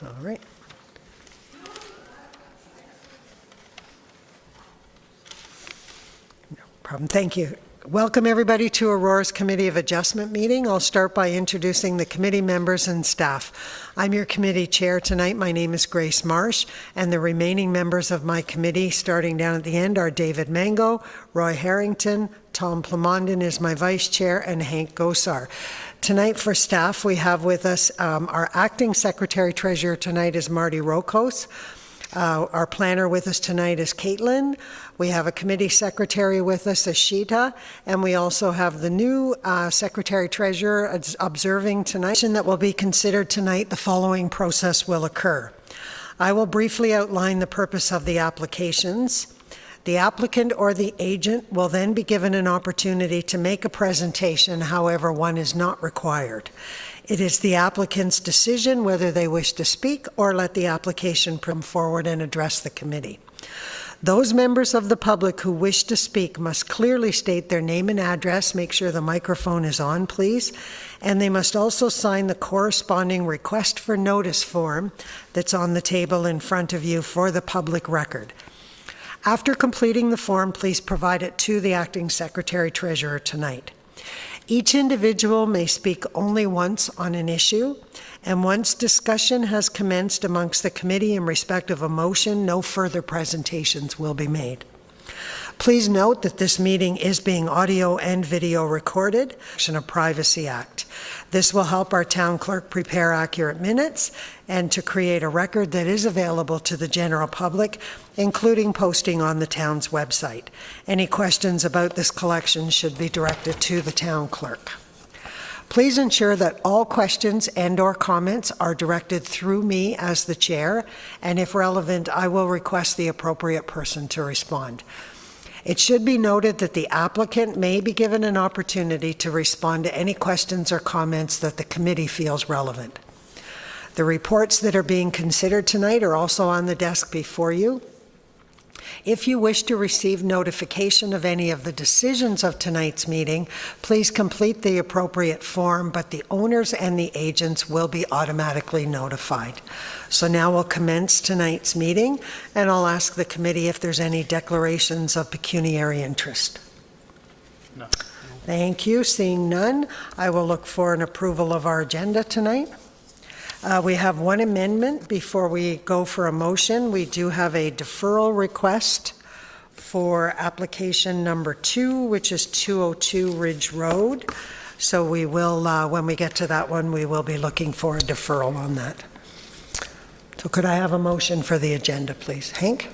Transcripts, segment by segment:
All right. No problem. Thank you. Welcome everybody to Aurora's Committee of Adjustment meeting. I'll start by introducing the committee members and staff. I'm your committee chair tonight. My name is Grace Marsh, and the remaining members of my committee, starting down at the end, are David Mango, Roy Harrington, Tom Plamondon is my vice chair, and Hank Gosar. Tonight for staff, we have with us our acting secretary treasurer tonight is Marty Rokos. Our planner with us tonight is Caitlin. We have a committee secretary with us, Ashita, and we also have the new secretary treasurer observing tonight. That will be considered tonight. The following process will occur. I will briefly outline the purpose of the applications. The applicant or the agent will then be given an opportunity to make a presentation, however, one is not required. It is the applicant's decision whether they wish to speak or let the application come forward and address the committee. Those members of the public who wish to speak must clearly state their name and address. Make sure the microphone is on, please. And they must also sign the corresponding request for notice form that's on the table in front of you for the public record. After completing the form, please provide it to the acting secretary treasurer tonight. Each individual may speak only once on an issue, and once discussion has commenced amongst the committee in respect of a motion, no further presentations will be made. Please note that this meeting is being audio and video recorded, Action of Privacy Act. This will help our town clerk prepare accurate minutes and to create a record that is available to the general public, including posting on the town's website. Any questions about this collection should be directed to the town clerk. Please ensure that all questions and/or comments are directed through me as the chair, and if relevant, I will request the appropriate person to respond. It should be noted that the applicant may be given an opportunity to respond to any questions or comments that the committee feels relevant. The reports that are being considered tonight are also on the desk before you. If you wish to receive notification of any of the decisions of tonight's meeting, please complete the appropriate form, but the owners and the agents will be automatically notified. So now we'll commence tonight's meeting, and I'll ask the committee if there's any declarations of pecuniary interest. No. Thank you. Seeing none, I will look for an approval of our agenda tonight. We have one amendment before we go for a motion. We do have a deferral request for application number 2, which is 202 Ridge Road. So we will, when we get to that one, we will be looking for a deferral on that. So could I have a motion for the agenda, please? Hank?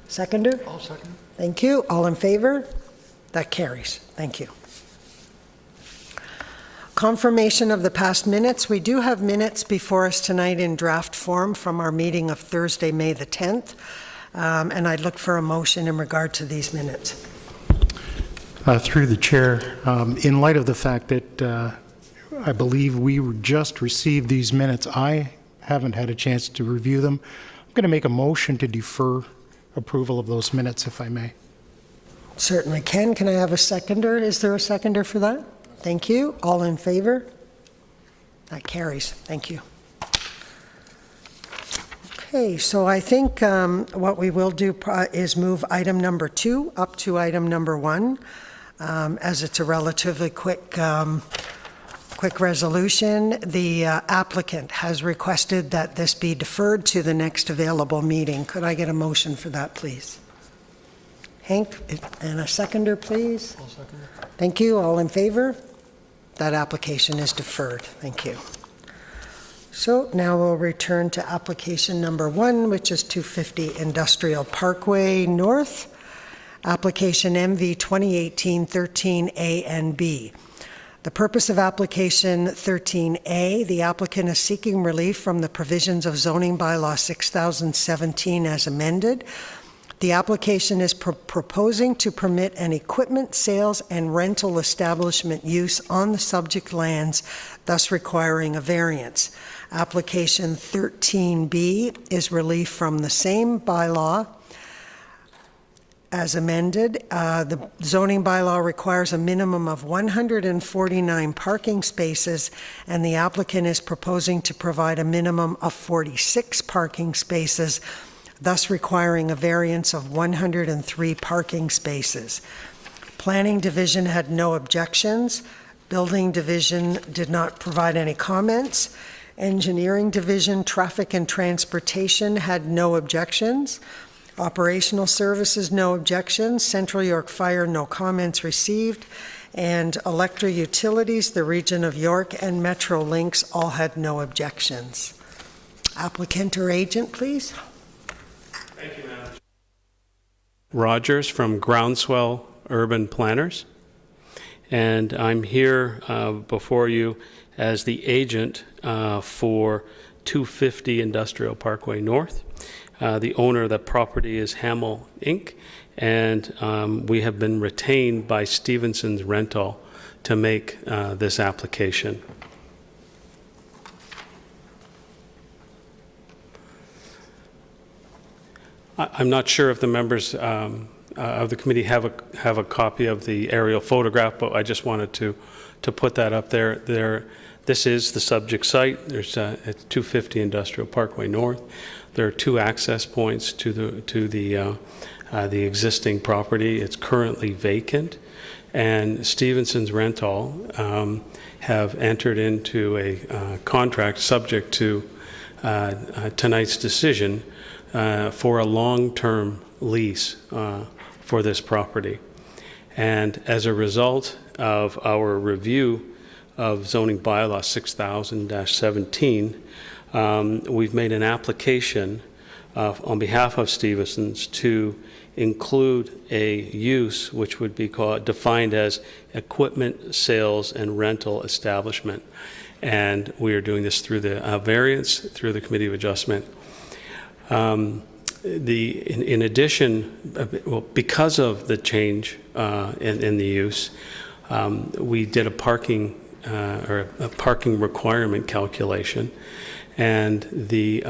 Seconder? I'll second. Thank you. All in favor? That carries. Thank you. Confirmation of the past minutes. We do have minutes before us tonight in draft form from our meeting of Thursday, May the 10th. And I'd look for a motion in regard to these minutes. Through the chair, in light of the fact that I believe we just received these minutes, I haven't had a chance to review them. I'm going to make a motion to defer approval of those minutes, if I may. Certainly can. Can I have a seconder? Is there a seconder for that? Thank you. All in favor? That carries. Thank you. Okay, so I think what we will do is move item number 2 up to item number 1, as it's a relatively quick resolution. The applicant has requested that this be deferred to the next available meeting. Could I get a motion for that, please? Hank, and a seconder, please. I'll second it. Thank you. All in favor? That application is deferred. Thank you. So now we'll return to application number 1, which is 250 Industrial Parkway North. Application MV 2018-13A and B. The purpose of application 13A, the applicant is seeking relief from the provisions of zoning bylaw 6017 as amended. The application is proposing to permit an equipment sales and rental establishment use on the subject lands, thus requiring a variance. Application 13B is relief from the same bylaw as amended. The zoning bylaw requires a minimum of 149 parking spaces, and the applicant is proposing to provide a minimum of 46 parking spaces, thus requiring a variance of 103 parking spaces. Planning Division had no objections. Building Division did not provide any comments. Engineering Division, Traffic and Transportation had no objections. Operational Services, no objections. Central York Fire, no comments received. And Electra Utilities, the Region of York, and Metrolinx all had no objections. Applicant or agent, please. Thank you, Madam. Rogers from Groundswell Urban Planners. And I'm here before you as the agent for 250 Industrial Parkway North. The owner of the property is Hamel Inc., and we have been retained by Stevenson's Rental to make this application. I'm not sure if the members of the committee have a copy of the aerial photograph, but I just wanted to put that up there. This is the subject site. There's it's 250 Industrial Parkway North. There are two access points to the existing property. It's currently vacant, and Stevenson's Rental have entered into a contract subject to tonight's decision for a long-term lease for this property. And as a result of our review of zoning bylaw 6000-17, we've made an application on behalf of Stevenson's to include a use which would be defined as equipment sales and rental establishment. And we are doing this through the variance through the Committee of Adjustment. In addition, well, because of the change in the use, we did a parking requirement calculation, and the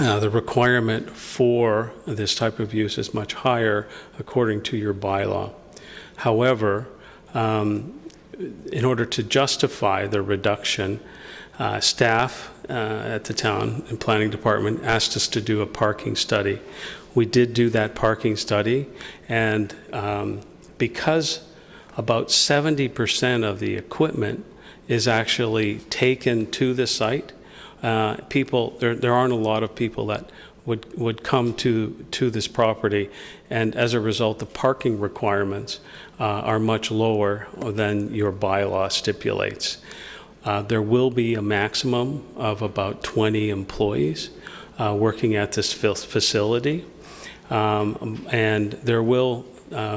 requirement for this type of use is much higher according to your bylaw. However, in order to justify the reduction, staff at the town and planning department asked us to do a parking study. We did do that parking study, and because about 70% of the equipment is actually taken to the site, there aren't a lot of people that would come to this property, and as a result, the parking requirements are much lower than your bylaw stipulates. There will be a maximum of about 20 employees working at this facility, and there will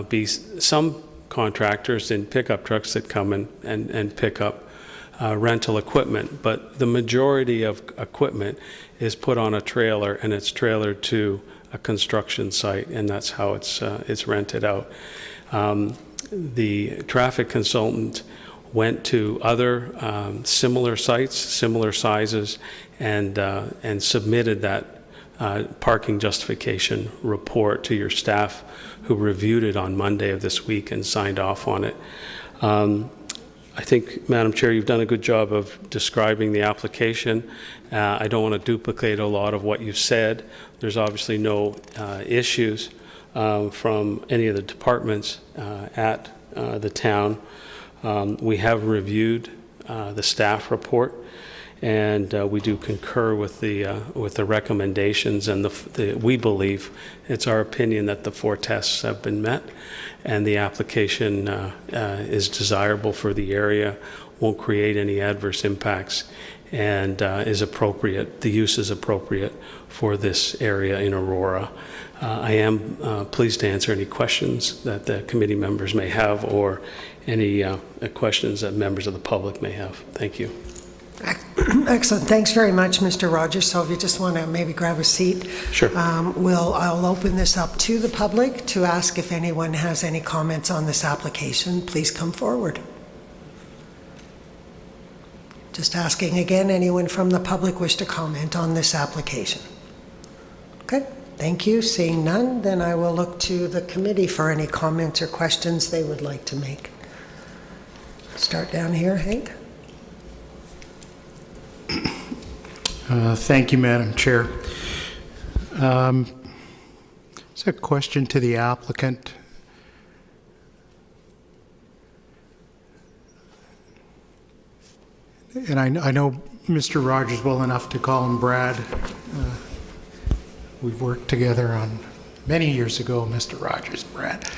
be some contractors in pickup trucks that come in and pick up rental equipment, but the majority of equipment is put on a trailer, and it's trailered to a construction site, and that's how it's rented out. The traffic consultant went to other similar sites, similar sizes, and submitted that parking justification report to your staff, who reviewed it on Monday of this week and signed off on it. I think, Madam Chair, you've done a good job of describing the application. I don't want to duplicate a lot of what you've said. There's obviously no issues from any of the departments at the town. We have reviewed the staff report, and we do concur with the recommendations, and we believe, it's our opinion, that the 4 tests have been met, and the application is desirable for the area, won't create any adverse impacts, and is appropriate. The use is appropriate for this area in Aurora. I am pleased to answer any questions that the committee members may have, or any questions that members of the public may have. Thank you. Excellent. Thanks very much, Mr. Rogers. So if you just want to maybe grab a seat. Sure. I'll open this up to the public to ask if anyone has any comments on this application. Please come forward. Just asking again, anyone from the public wish to comment on this application? Okay. Thank you. Seeing none, then I will look to the committee for any comments or questions they would like to make. Start down here, Hank. Thank you, Madam Chair. It's a question to the applicant. And I know Mr. Rogers well enough to call him Brad. We've worked together on many years ago, Mr. Rogers, Brad.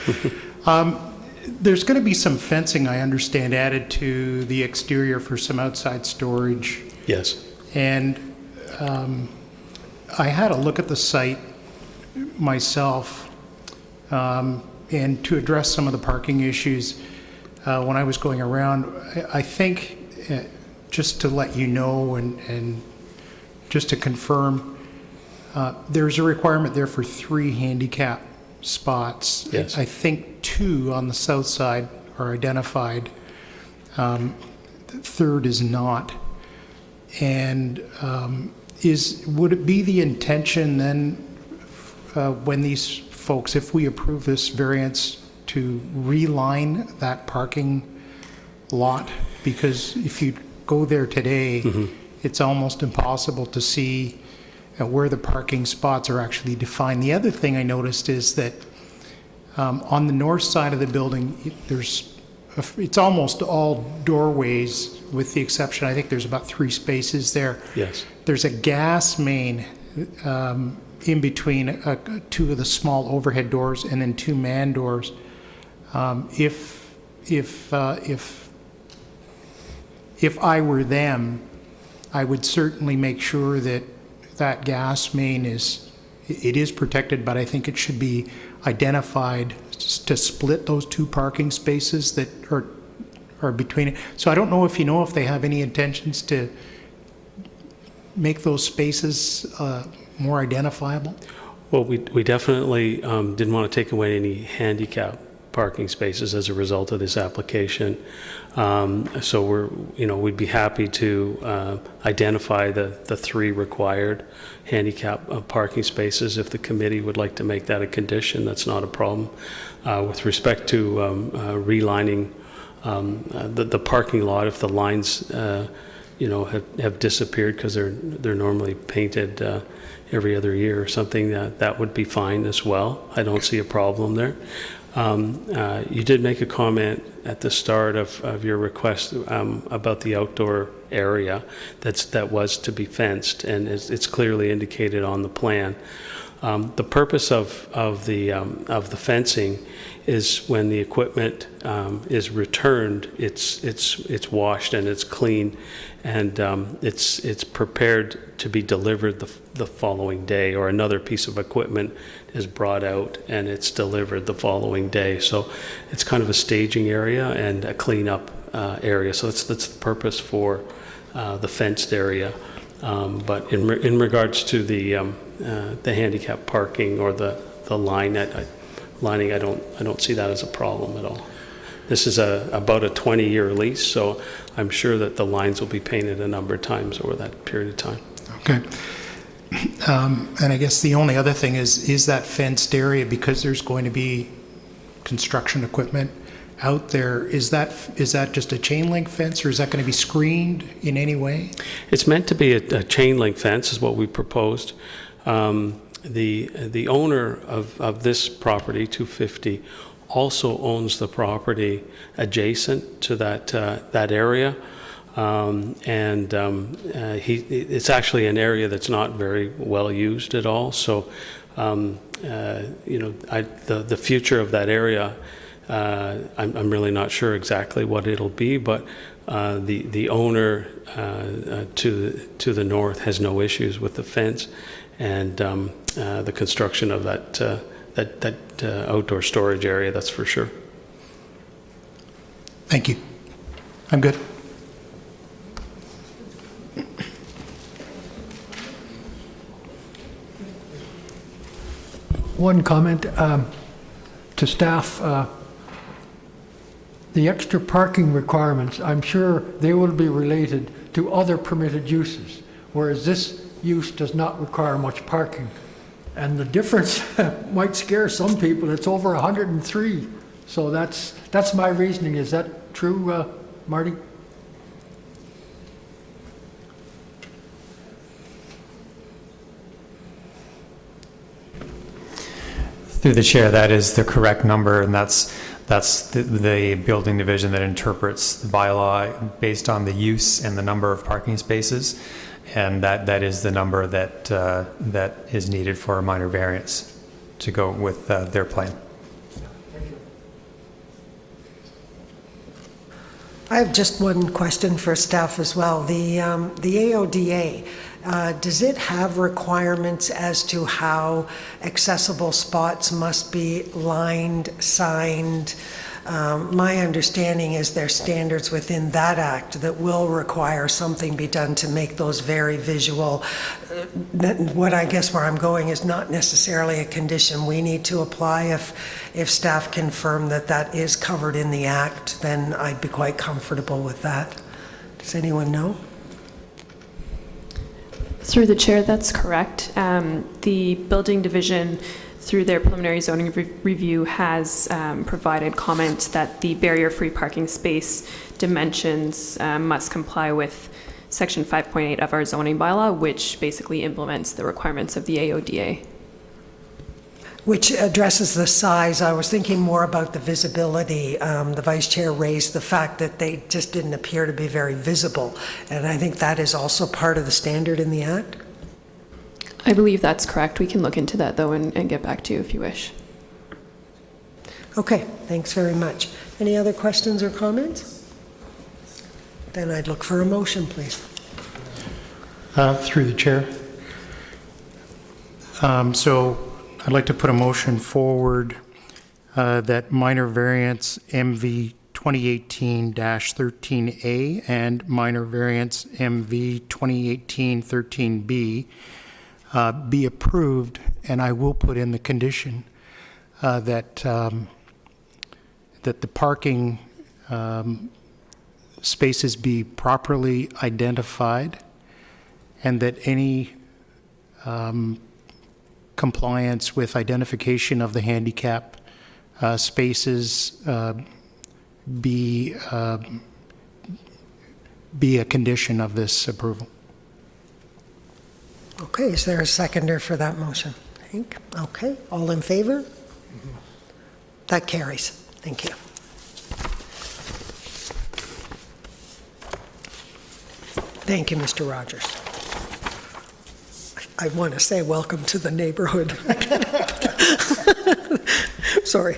There's going to be some fencing, I understand, added to the exterior for some outside storage. Yes. And I had a look at the site myself, and to address some of the parking issues when I was going around, I think, just to let you know and just to confirm, there's a requirement there for 3 handicap spots. Yes. I think 2 on the south side are identified. The third is not. And would it be the intention then, when these folks, if we approve this variance, to reline that parking lot? Because if you go there today, it's almost impossible to see where the parking spots are actually defined. The other thing I noticed is that on the north side of the building, it's almost all doorways, with the exception, I think there's about 3 spaces there. Yes. There's a gas main in between 2 of the small overhead doors, and then 2 man doors. If I were them, I would certainly make sure that that gas main is protected, but I think it should be identified to split those 2 parking spaces that are between it. So I don't know if they have any intentions to make those spaces more identifiable. Well, we definitely didn't want to take away any handicap parking spaces as a result of this application. So we'd be happy to identify the 3 required handicap parking spaces. If the committee would like to make that a condition, that's not a problem. With respect to relining the parking lot, if the lines have disappeared because they're normally painted every other year or something, that would be fine as well. I don't see a problem there. You did make a comment at the start of your request about the outdoor area that was to be fenced, and it's clearly indicated on the plan. The purpose of the fencing is when the equipment is returned, it's washed and it's clean, and it's prepared to be delivered the following day, or another piece of equipment is brought out and it's delivered the following day. So it's kind of a staging area and a cleanup area. So that's the purpose for the fenced area. But in regards to the handicap parking or the lining, I don't see that as a problem at all. This is about a 20-year lease, so I'm sure that the lines will be painted a number of times over that period of time. Okay. And I guess the only other thing is that fenced area, because there's going to be construction equipment out there, is that just a chain link fence, or is that going to be screened in any way? It's meant to be a chain link fence is what we proposed. The owner of this property, 250, also owns the property adjacent to that area. It's actually an area that's not very well used at all. So, the future of that area, I'm really not sure exactly what it'll be, but the owner to the north has no issues with the fence and the construction of that outdoor storage area. That's for sure. Thank you. I'm good. One comment to staff. The extra parking requirements, I'm sure they will be related to other permitted uses, whereas this use does not require much parking. And the difference might scare some people. It's over 103. So that's my reasoning. Is that true, Marty? Through the chair, that is the correct number, and that's the building division that interprets the bylaw based on the use and the number of parking spaces, and that is the number that that is needed for a minor variance to go with their plan. I have just one question for staff as well. The AODA, does it have requirements as to how accessible spots must be lined, signed? My understanding is there's standards within that act that will require something be done to make those very visual. What I guess where I'm going is not necessarily a condition we need to apply. If staff confirm that that is covered in the act, then I'd be quite comfortable with that. Does anyone know? Through the chair, that's correct. The building division, through their preliminary zoning review, has provided comments that the barrier-free parking space dimensions must comply with Section 5.8 of our zoning bylaw, which basically implements the requirements of the AODA. Which addresses the size. I was thinking more about the visibility. The vice chair raised the fact that they just didn't appear to be very visible, and I think that is also part of the standard in the act. I believe that's correct. We can look into that, though, and get back to you if you wish. Okay, thanks very much. Any other questions or comments? Then I'd look for a motion, please. Through the chair. So I'd like to put a motion forward that minor variance MV 2018-13A and minor variance MV 2018-13B be approved, and I will put in the condition that the parking spaces be properly identified, and that any compliance with identification of the handicap spaces be a condition of this approval. Okay, is there a seconder for that motion? Hank? Okay, all in favor? That carries. Thank you. Thank you, Mr. Rogers. I want to say welcome to the neighborhood. Sorry.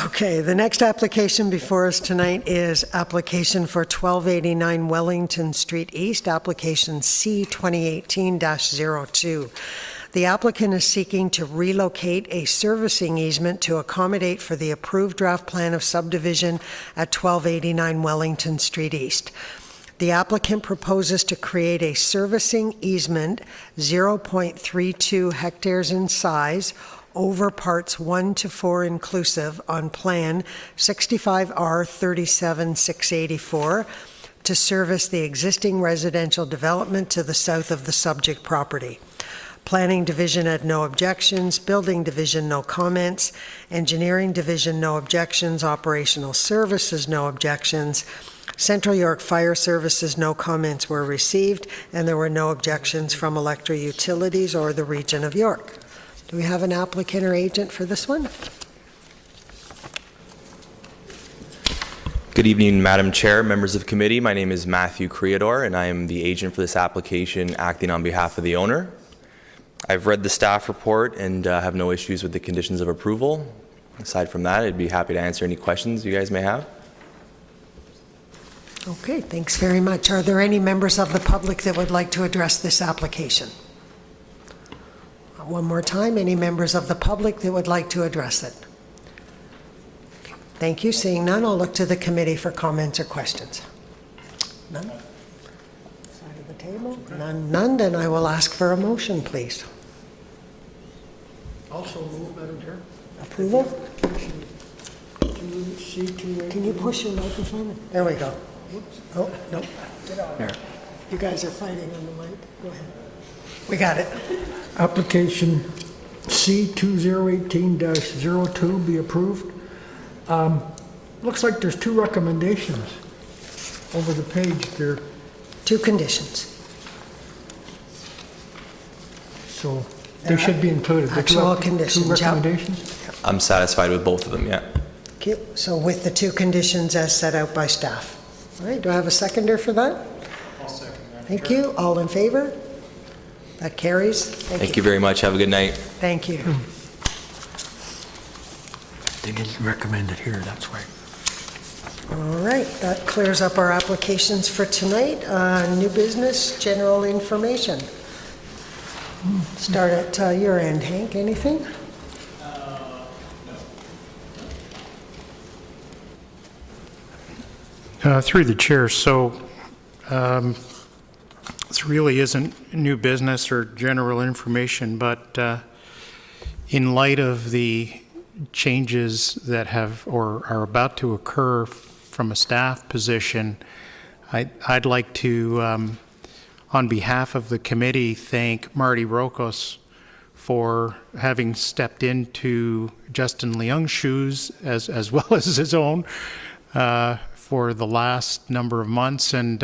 Okay, the next application before us tonight is application for 1289 Wellington Street East, application C 2018-02. The applicant is seeking to relocate a servicing easement to accommodate for the approved draft plan of subdivision at 1289 Wellington Street East. The applicant proposes to create a servicing easement 0.32 hectares in size over parts 1 to 4 inclusive on plan 65R 37684 to service the existing residential development to the south of the subject property. Planning Division had no objections, Building Division no comments, Engineering Division no objections, Operational Services no objections, Central York Fire Services no comments were received, and there were no objections from Electric Utilities or the Region of York. Do we have an applicant or agent for this one? Good evening, Madam Chair, members of committee. My name is Matthew Creador, and I am the agent for this application acting on behalf of the owner. I've read the staff report and have no issues with the conditions of approval. Aside from that, I'd be happy to answer any questions you guys may have. Okay, thanks very much. Are there any members of the public that would like to address this application? One more time, any members of the public that would like to address it? Thank you. Seeing none, I'll look to the committee for comments or questions. None? Side of the table? None, then I will ask for a motion, please. Also move, Madam Chair. Approval? C2. Can you push your microphone? There we go. Oh, no. You guys are fighting on the mic. Go ahead. We got it. Application C2018-02 be approved. Looks like there's two recommendations over the page there, 2 conditions. so they should be included. The two Actual two conditions, yeah. recommendations? I'm satisfied with both of them, yeah. Okay, so with the 2 conditions as set out by staff. All right, do I have a seconder for that? I'll second that. Thank you. All in favor? That carries. Thank you very much. Have a good night. Thank you. They didn't recommend it here, that's why. All right, that clears up our applications for tonight. New business, general information. Start at your end, Hank. Anything? Through the chair, so this really isn't new business or general information, but in light of the changes that have or are about to occur from a staff position, I'd like to, on behalf of the committee, thank Marty Rokos for having stepped into Justin Leung's shoes as well as his own for the last number of months. And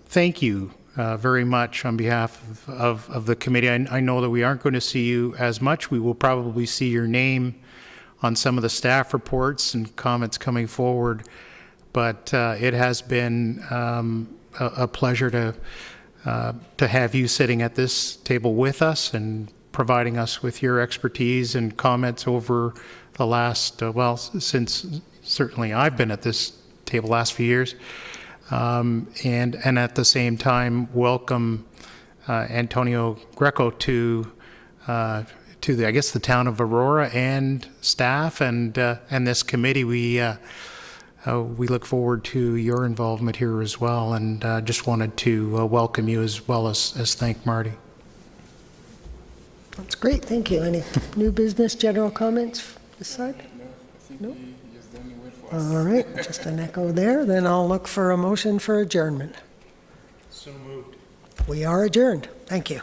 thank you very much on behalf of the committee. I know that we aren't going to see you as much. We will probably see your name on some of the staff reports and comments coming forward, but it has been a pleasure to have you sitting at this table with us and providing us with your expertise and comments over the last, since certainly I've been at this table last few years. And at the same time, welcome Antonio Greco to the town of Aurora and staff and this committee. We look forward to your involvement here as well, and just wanted to welcome you as well as thank Marty. That's great. Thank you. Any new business, general comments this side? No? All right, just an echo there. Then I'll look for a motion for adjournment. So moved. We are adjourned. Thank you.